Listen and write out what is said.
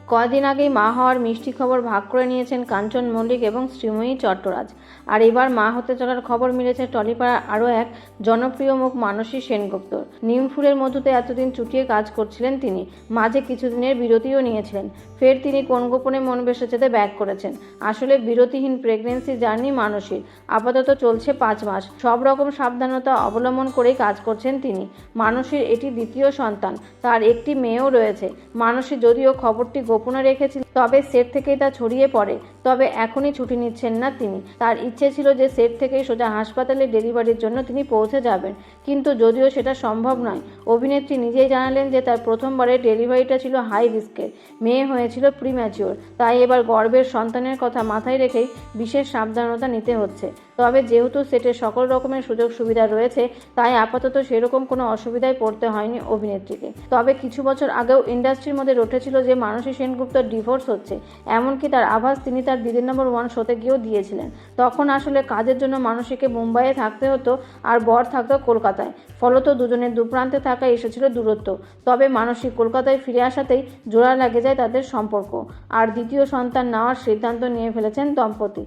কদিন আগেই মা হওয়ার মিষ্টি খবর ভাগ করে নিয়েছেন কাঞ্চন মল্লিক এবং শ্রীময়ী চট্টরাজ। আর এবার মা হতে চলার খবর মিলেছে টলিপাড়ার আরও এক জনপ্রিয় মুখ মানসী সেনগুপ্তর। নিমফুলের মধুতে এতদিন চুটিয়ে কাজ করছিলেন তিনি, মাঝে কিছুদিনের বিরতিও নিয়েছিলেন। ফের তিনি কোন গোপনে মন বেসেছেতে ব্যাক করেছেন। আসলে বিরতিহীন প্রেগনেন্সি জার্নি মানসীর। আপাতত চলছে 5 মাস। সব রকম সাবধানতা অবলম্বন করেই কাজ করছেন তিনি। মানসীর এটি দ্বিতীয় সন্তান, তার একটি মেয়েও রয়েছে। মানসী যদিও খবরটি গোপনে রেখেছিল, তবে সেট থেকেই তা ছড়িয়ে পড়ে। তবে এখনই ছুটি নিচ্ছেন না তিনি। তার ইচ্ছে ছিল যে সেট থেকেই সোজা হাসপাতালে ডেলিভারির জন্য তিনি পৌঁছে যাবেন, কিন্তু যদিও সেটা সম্ভব নয়। অভিনেত্রী নিজেই জানালেন যে তার প্রথমবারের ডেলিভারিটা ছিল হাই রিস্কের। মেয়ে হয়েছিল প্রিম্যাচিওর, তাই এবার গর্ভের সন্তানের কথা মাথায় রেখেই বিশেষ সাবধানতা নিতে হচ্ছে। তবে যেহেতু সেটের সকল রকমের সুযোগ সুবিধা রয়েছে, তাই আপাতত সেরকম কোনো অসুবিধায় পড়তে হয়নি অভিনেত্রীকে। তবে কিছু বছর আগেও ইন্ডাস্ট্রির মধ্যে রটেছিল যে মানসী সেনগুপ্তর ডিভোর্স হচ্ছে। এমনকি তার আভাস তিনি তার দিদি নম্বর 1 শোতে গিয়েও দিয়েছিলেন। তখন আসলে কাজের জন্য মানসীকে মুম্বাইয়ে থাকতে হতো আর বর থাকতো কলকাতায়। ফলত দুজনের দুপ্রান্তে থাকায় এসেছিল দূরত্ব। তবে মানসী কলকাতায় ফিরে আসাতেই জোড়া লেগে যায় তাদের সম্পর্ক, আর দ্বিতীয় সন্তান নেওয়ার সিদ্ধান্ত নিয়ে ফেলেছেন দম্পতি।